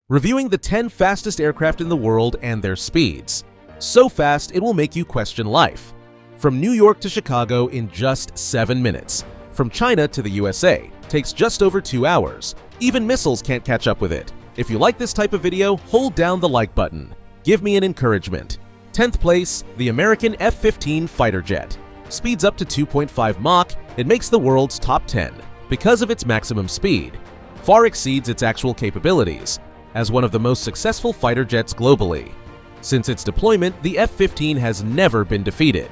reviewing the 10 fastest aircraft in the world and their speeds. So fast, it will make you question life. From New York to Chicago in just 7 minutes. From China to the USA takes just over 2 hours. Even missiles can't catch up with it. If you like this type of video, hold down the like button. Give me an encouragement. 10th place, the American F-15 fighter jet. Speeds up to 2.5 Mach, it makes the world's top 10. Because of its maximum speed, far exceeds its actual capabilities, as one of the most successful fighter jets globally. Since its deployment, the F-15 has never been defeated.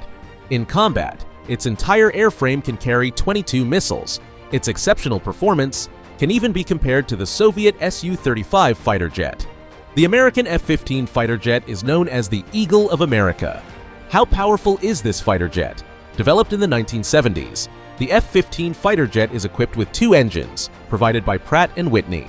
In combat, its entire airframe can carry 22 missiles. Its exceptional performance can even be compared to the Soviet Su-35 fighter jet. The American F-15 fighter jet is known as the Eagle of America. How powerful is this fighter jet? Developed in the 1970s, the F-15 fighter jet is equipped with 2 engines, provided by Pratt & Whitney.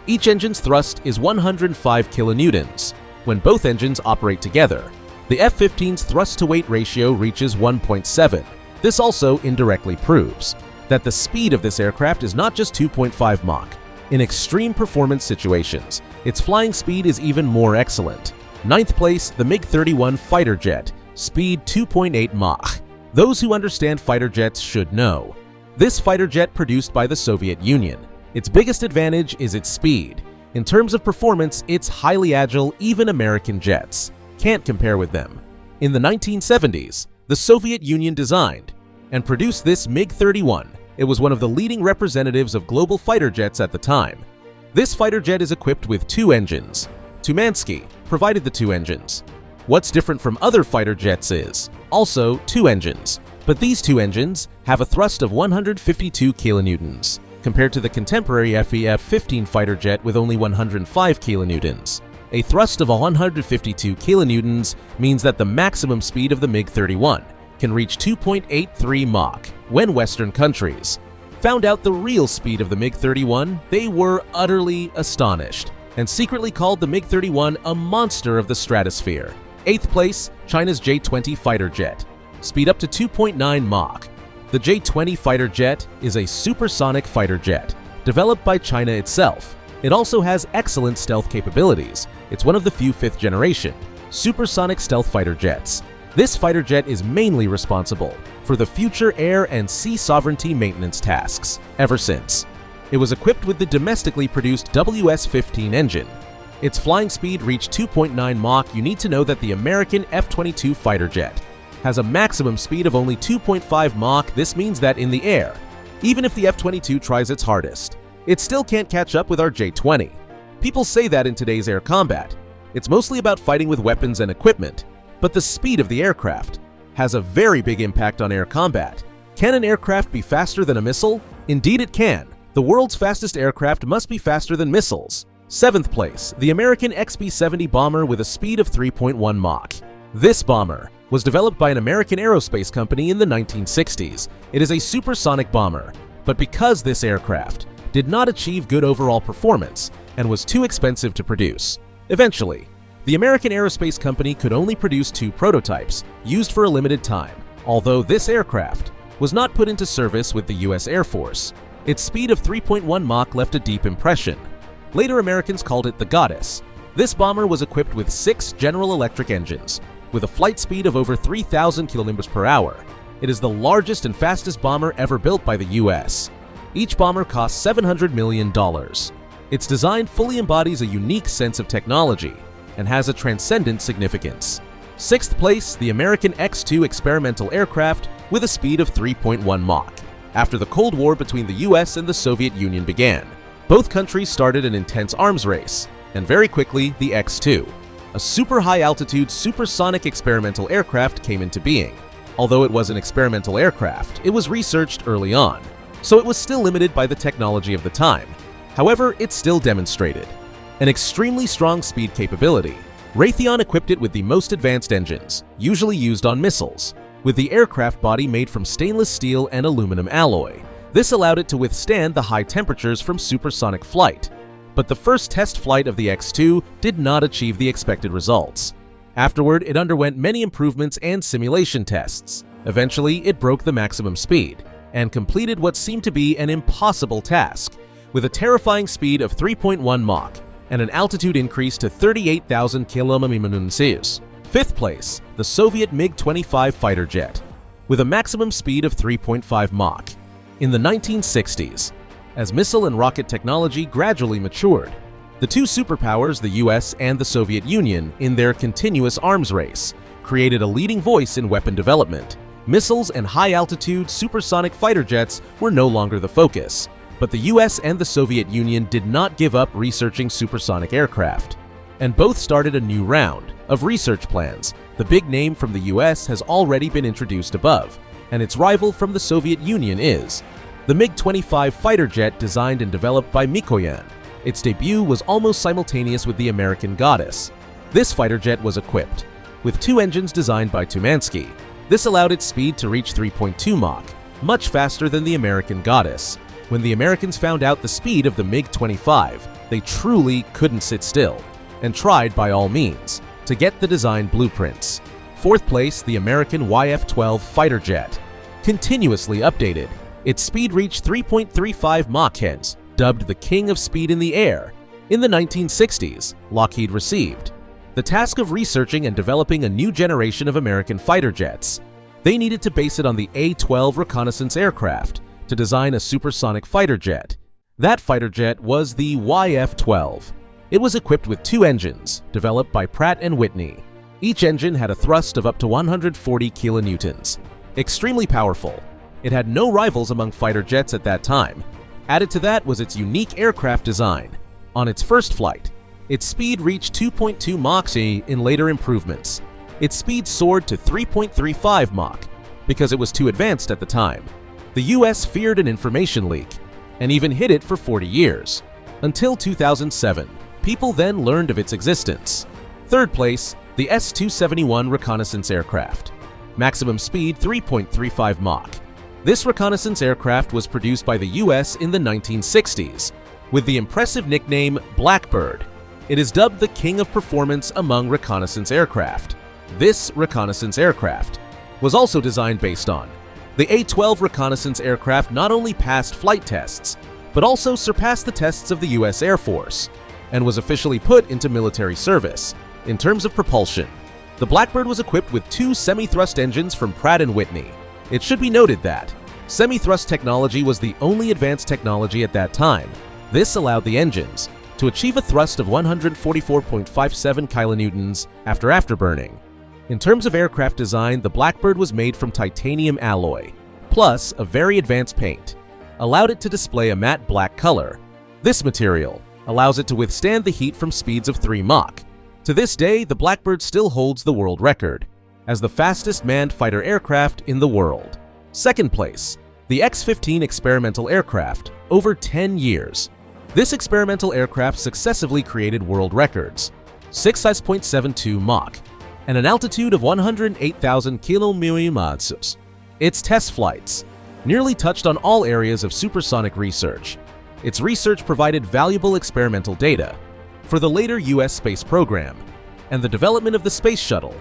Each engine's thrust is 105 kilonewtons. When both engines operate together, the F-15's thrust-to-weight ratio reaches 1.7. This also indirectly proves that the speed of this aircraft is not just 2.5 Mach. In extreme performance situations, its flying speed is even more excellent. 9th place, the MiG-31 fighter jet, speed 2.8 Mach. Those who understand fighter jets should know. This fighter jet produced by the Soviet Union. Its biggest advantage is its speed. In terms of performance, it's highly agile. Even American jets can't compare with them. In the 1970s, the Soviet Union designed and produced this MiG-31. It was one of the leading representatives of global fighter jets at the time. This fighter jet is equipped with 2 engines. Tumansky provided the 2 engines. What's different from other fighter jets is also 2 engines, but these 2 engines have a thrust of 152 kilonewtons, compared to the contemporary F-15 fighter jet with only 105 kilonewtons. A thrust of 152 kilonewtons means that the maximum speed of the MiG-31 can reach 2.83 Mach. When Western countries found out the real speed of the MiG-31, they were utterly astonished and secretly called the MiG-31 a monster of the stratosphere. 8th place, China's J-20 fighter jet. Speed up to 2.9 Mach. The J-20 fighter jet is a supersonic fighter jet developed by China itself. It also has excellent stealth capabilities. It's one of the few 5th generation supersonic stealth fighter jets. This fighter jet is mainly responsible for the future air and sea sovereignty maintenance tasks ever since. It was equipped with the domestically produced WS-15 engine. Its flying speed reached 2.9 Mach. You need to know that the American F-22 fighter jet has a maximum speed of only 2.5 Mach. This means that in the air, even if the F-22 tries its hardest, it still can't catch up with our J-20. People say that in today's air combat, it's mostly about fighting with weapons and equipment, but the speed of the aircraft has a very big impact on air combat. Can an aircraft be faster than a missile? Indeed it can. The world's fastest aircraft must be faster than missiles. 7th place, the American XB-70 bomber with a speed of 3.1 Mach. This bomber was developed by an American aerospace company in the 1960s. It is a supersonic bomber, but because this aircraft did not achieve good overall performance and was too expensive to produce, eventually, the American aerospace company could only produce 2 prototypes, used for a limited time. Although this aircraft was not put into service with the US Air Force, its speed of 3.1 Mach left a deep impression. Later Americans called it the Goddess. This bomber was equipped with 6 General Electric engines, with a flight speed of over 3,000 kilometers per hour. It is the largest and fastest bomber ever built by the US. Each bomber costs $700 million. Its design fully embodies a unique sense of technology and has a transcendent significance. 6th place, the American X-2 experimental aircraft with a speed of 3.1 Mach. After the Cold War between the US and the Soviet Union began, both countries started an intense arms race, and very quickly the X-2, a super high-altitude supersonic experimental aircraft, came into being. Although it was an experimental aircraft, it was researched early on, so it was still limited by the technology of the time. However, it still demonstrated an extremely strong speed capability. Raytheon equipped it with the most advanced engines, usually used on missiles, with the aircraft body made from stainless steel and aluminum alloy. This allowed it to withstand the high temperatures from supersonic flight. But the first test flight of the X-2 did not achieve the expected results. Afterward, it underwent many improvements and simulation tests. Eventually, it broke the maximum speed and completed what seemed to be an impossible task. With a terrifying speed of 3.1 Mach, and an altitude increase to 38,000 km/s. Fifth place, the Soviet MiG-25 fighter jet, with a maximum speed of 3.5 Mach. In the 1960s, as missile and rocket technology gradually matured, the two superpowers, the US and the Soviet Union, in their continuous arms race, created a leading voice in weapon development. Missiles and high-altitude supersonic fighter jets were no longer the focus, but the US and the Soviet Union did not give up researching supersonic aircraft, and both started a new round of research plans. The big name from the US has already been introduced above, and its rival from the Soviet Union is the MiG-25 fighter jet designed and developed by Mikoyan. Its debut was almost simultaneous with the American Goddess. This fighter jet was equipped with two engines designed by Tumansky. This allowed its speed to reach 3.2 Mach, much faster than the American Goddess. When the Americans found out the speed of the MiG-25, they truly couldn't sit still, and tried by all means to get the design blueprints. Fourth place, the American YF-12 fighter jet. Continuously updated, its speed reached 3.35 Mach, hence dubbed the King of Speed in the Air. In the 1960s, Lockheed received the task of researching and developing a new generation of American fighter jets. They needed to base it on the A-12 reconnaissance aircraft to design a supersonic fighter jet. That fighter jet was the YF-12. It was equipped with two engines, developed by Pratt & Whitney. Each engine had a thrust of up to 140 kilonewtons. Extremely powerful. It had no rivals among fighter jets at that time. Added to that was its unique aircraft design. On its first flight, its speed reached 2.2 Mach in later improvements. Its speed soared to 3.35 Mach because it was too advanced at the time. The US feared an information leak and even hid it for 40 years. Until 2007, people then learned of its existence. Third place, the S-271 reconnaissance aircraft. Maximum speed 3.35 Mach. This reconnaissance aircraft was produced by the US in the 1960s with the impressive nickname Blackbird. It is dubbed the King of Performance among reconnaissance aircraft. This reconnaissance aircraft was also designed based on the A-12 reconnaissance aircraft. Not only passed flight tests, but also surpassed the tests of the US Air Force and was officially put into military service. In terms of propulsion, the Blackbird was equipped with two semi-thrust engines from Pratt & Whitney. It should be noted that semi-thrust technology was the only advanced technology at that time. This allowed the engines to achieve a thrust of 144.57 kilonewtons after afterburning. In terms of aircraft design, the Blackbird was made from titanium alloy, plus a very advanced paint, allowed it to display a matte black color. This material allows it to withstand the heat from speeds of 3 Mach. To this day, the Blackbird still holds the world record as the fastest manned fighter aircraft in the world. Second place, the X-15 experimental aircraft, over 10 years. This experimental aircraft successively created world records, 6.72 Mach, and an altitude of 108,000 km/s. Its test flights nearly touched on all areas of supersonic research. Its research provided valuable experimental data for the later US space program and the development of the space shuttle.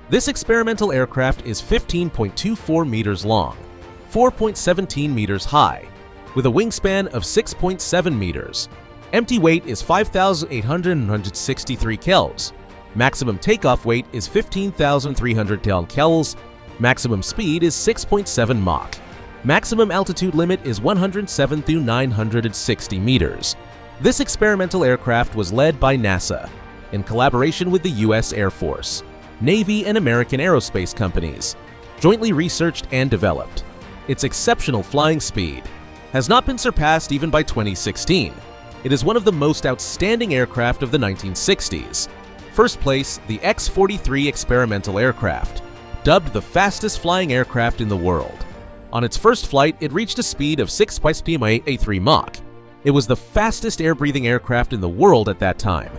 This experimental aircraft is 15.24 meters long, 4.17 meters high, with a wingspan of 6.7 meters. Empty weight is 5,863 kels. Maximum takeoff weight is 15,300 kels. Maximum speed is 6.7 Mach. Maximum altitude limit is 107 through 960 meters. This experimental aircraft was led by NASA in collaboration with the US Air Force, Navy, and American aerospace companies, jointly researched and developed. Its exceptional flying speed has not been surpassed even by 2016. It is one of the most outstanding aircraft of the 1960s. First place, the X-43 experimental aircraft, dubbed the fastest flying aircraft in the world. On its first flight, it reached a speed of 6.3 Mach. It was the fastest air-breathing aircraft in the world at that time.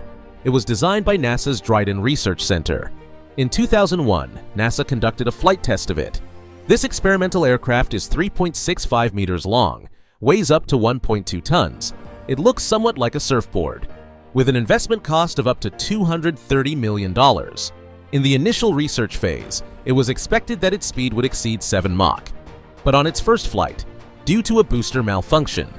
It was designed by NASA's Dryden Research Center. In 2001, NASA conducted a flight test of it. This experimental aircraft is 3.65 meters long, weighs up to 1.2 tons. It looks somewhat like a surfboard, with an investment cost of up to $230 million. In the initial research phase, it was expected that its speed would exceed 7 Mach. But on its first flight, due to a booster malfunction,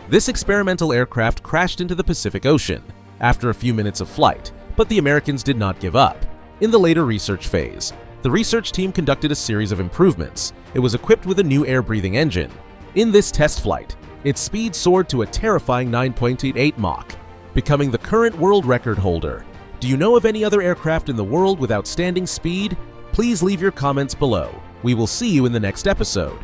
this experimental aircraft crashed into the Pacific Ocean. after a few minutes of flight, but the Americans did not give up. In the later research phase, the research team conducted a series of improvements. It was equipped with a new air-breathing engine. In this test flight, its speed soared to a terrifying 9.88 Mach, becoming the current world record holder. Do you know of any other aircraft in the world with outstanding speed? Please leave your comments below. We will see you in the next episode.